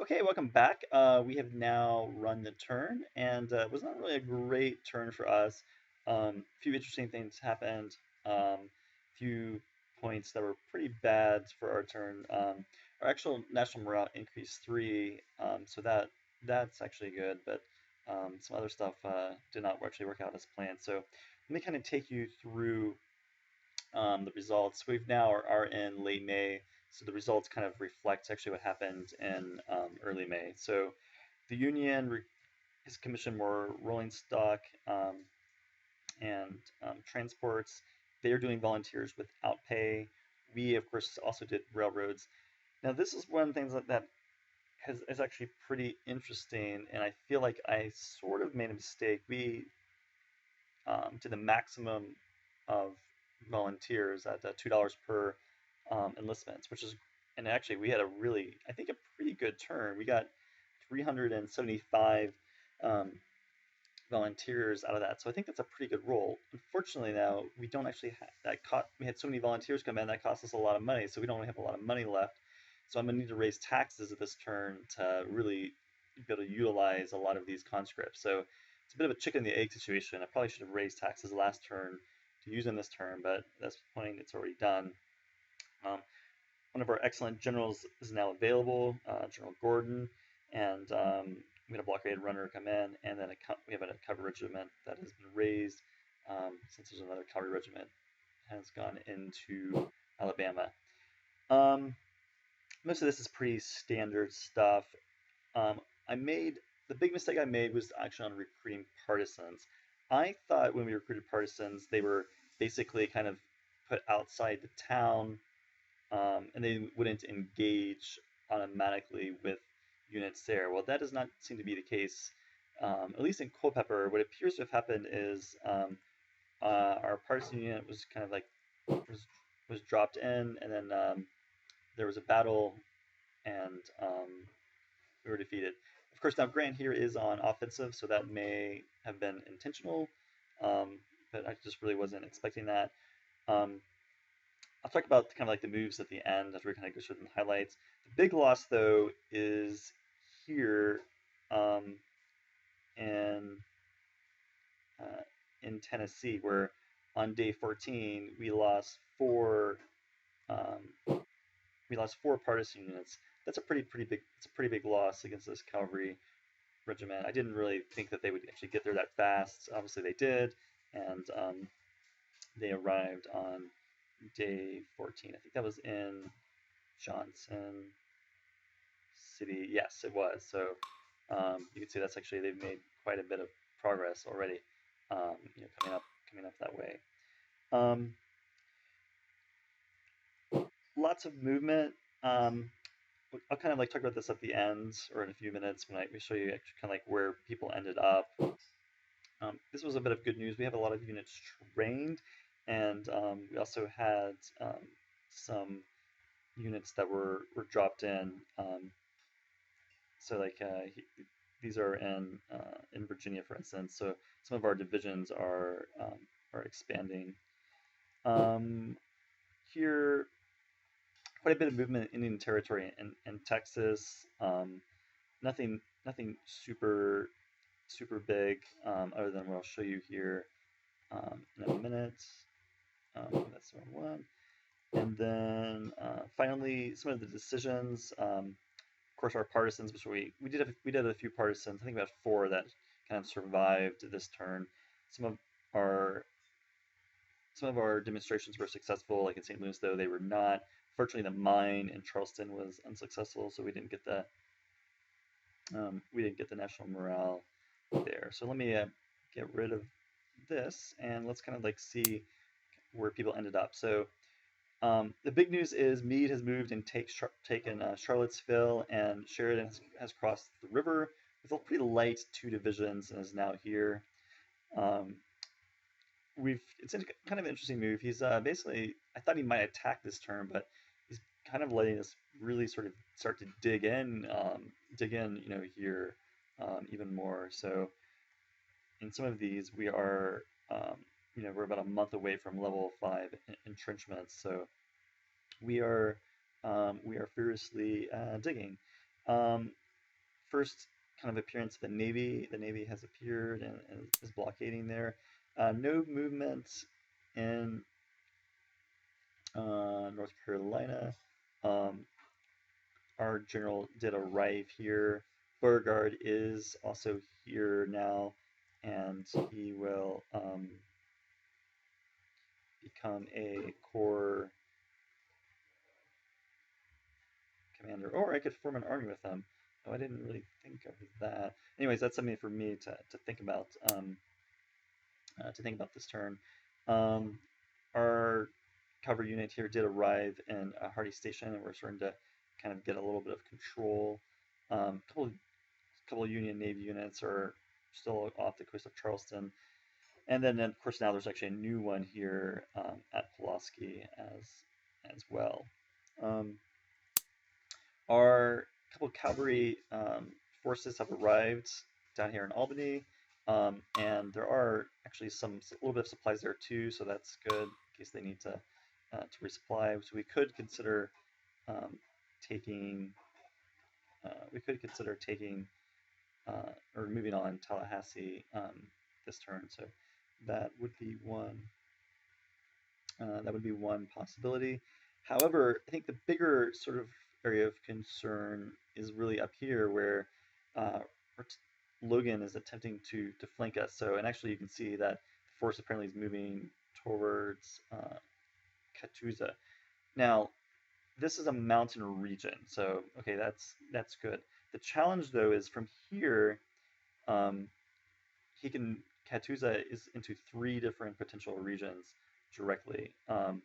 Okay, welcome back. We have now run the turn, and it was not really a great turn for us. A few interesting things happened. Few points that were pretty bad for our turn. Our actual national morale increased three, so that's actually good. But some other stuff did not actually work out as planned. So let me kind of take you through the results. We've now are in late May, so the results kind of reflect actually what happened in early May. So the union has commissioned more rolling stock and transports. They are doing volunteers without pay. We, of course, also did railroads. Now, this is one of the things that is actually pretty interesting, and I feel like I sort of made a mistake. We did the maximum of volunteers at $2 per enlistments, which is, and actually we had a really, I think, a pretty good turn. We got 375 um, volunteers out of that, so I think that's a pretty good roll. Unfortunately, now we don't actually have that. We had so many volunteers come in that cost us a lot of money, so we don't really have a lot of money left. So I'm gonna need to raise taxes at this turn to really be able to utilize a lot of these conscripts. So it's a bit of a chicken and the egg situation. I probably should have raised taxes last turn to use in this turn, but that's the point, it's already done. Um, one of our excellent generals is now available, General Gordon, and we had a blockade runner come in, and then we have a cavalry regiment that has been raised since there's another cavalry regiment has gone into Alabama. Um, Most of this is pretty standard stuff. Um, I made the big mistake I made was actually on recruiting partisans. I thought when we recruited partisans, they were basically kind of put outside the town, and they wouldn't engage automatically with units there. Well, that does not seem to be the case. At least in Culpeper, what appears to have happened is our partisan unit was kind of like was, was dropped in, and then there was a battle, and we were defeated. Of course, now Grant here is on offensive, so that may have been intentional, but I just really wasn't expecting that. Um, I'll talk about kind of like the moves at the end after we kind of go through the highlights. The big loss, though, is here um, in uh, in Tennessee, where on day 14 we lost four partisan units. That's a pretty big it's a pretty big loss against this cavalry regiment. I didn't really think that they would actually get there that fast. Obviously, they did, and they arrived on day 14. I think that was in Johnson City. Yes, it was. So you can see that's actually they've made quite a bit of progress already. Coming up that way. Um, Lots of movement. I'll kind of like talk about this at the end or in a few minutes when we show you actually kind of like where people ended up. This was a bit of good news. We have a lot of units trained, and we also had some units that were dropped in. So like these are in Virginia, for instance. So some of our divisions are expanding. Here, quite a bit of movement in Indian Territory and Texas. Nothing super big, other than what I'll show you here in a minute. That's the wrong one. And then finally, some of the decisions. Of course, our partisans, which we did a few partisans. I think about four that kind of survived this turn. Some of our demonstrations were successful, like in St. Louis, though they were not. Fortunately, the mine in Charleston was unsuccessful, so we didn't get the national morale there. So let me get rid of this, and let's kind of like see where people ended up. So the big news is Mead has moved and taken Charlottesville, and Sheridan has crossed the river with a pretty light two divisions and is now here. It's a kind of interesting move. He's basically, I thought he might attack this turn, but he's kind of letting us really sort of start to dig in, here even more. So in some of these, we are, we're about a month away from level 5 entrenchments. So we are furiously digging. first kind of appearance of the Navy. The Navy has appeared and is blockading there. No movement in North Carolina. Our general did arrive here. Beauregard is also here now, and he will become a corps commander. Or I could form an army with him. Oh, I didn't really think of that. Anyways, that's something for me to think about. This turn. Our cavalry unit here did arrive in a Hardy Station, and we're starting to kind of get a little bit of control. Couple of Union Navy units are still off the coast of Charleston, and then of course now there's actually a new one here at Pulaski as well. Our couple of cavalry forces have arrived down here in Albany. And there are actually a little bit of supplies there too, so that's good in case they need to resupply. So we could consider taking or moving on Tallahassee this turn. So that would be one. That would be one possibility. However, I think the bigger sort of area of concern is really up here where Logan is attempting to flank us. So, and actually you can see that the force apparently is moving towards Catoosa. Now, this is a mountain region, so okay, that's good. The challenge though is from here, Catoosa is into 3 different potential regions directly, and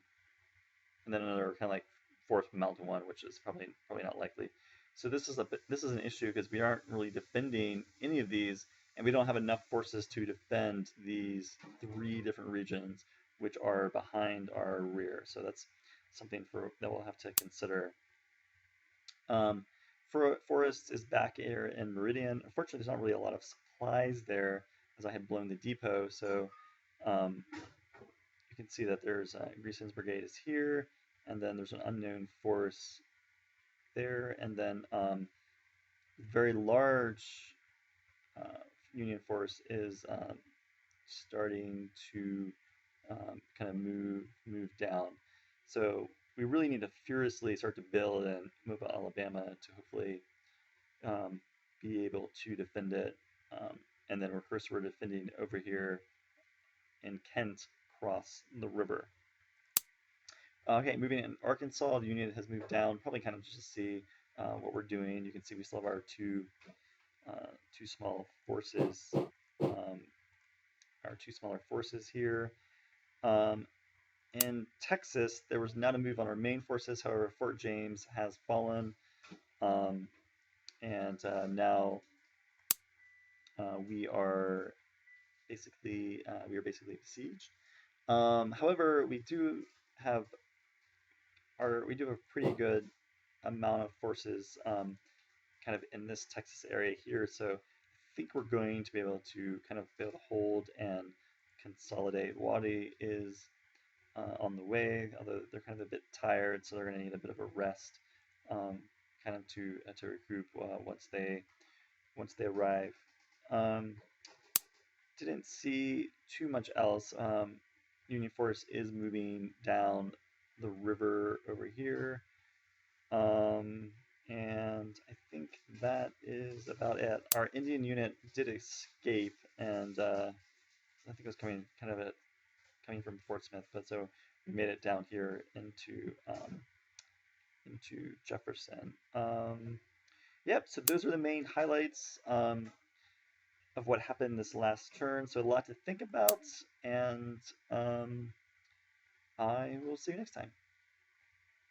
then another kind of like 4th mountain one, which is probably not likely. So this is an issue because we aren't really defending any of these, and we don't have enough forces to defend these 3 different regions which are behind our rear. So that's something that we'll have to consider. Forrest is back here in Meridian. Unfortunately, there's not really a lot of supplies there as I had blown the depot. So you can see that there's Greason's brigade is here, and then there's an unknown force there, and then very large Union force is starting to kind of move down. So we really need to furiously start to build in Mobile, Alabama to hopefully be able to defend it. And then of course we're defending over here in Kent across the river. Okay, moving in Arkansas, the Union has moved down, probably kind of just to see what we're doing. You can see we still have our two small forces, our 2 smaller forces here. In Texas, there was not a move on our main forces. However, Fort James has fallen, and now we are basically besieged. However, we do have a pretty good amount of forces kind of in this Texas area here. So I think we're going to be able to hold and consolidate. Wadi is on the way, although they're kind of a bit tired, so they're going to need a bit of a rest, kind of to regroup once they arrive. Didn't see too much else. Union Force is moving down the river over here, and I think that is about it. Our Indian unit did escape, and I think it was coming from Fort Smith, but so we made it down here into Jefferson. Yep, so those are the main highlights of what happened this last turn. So a lot to think about, and I will see you next time.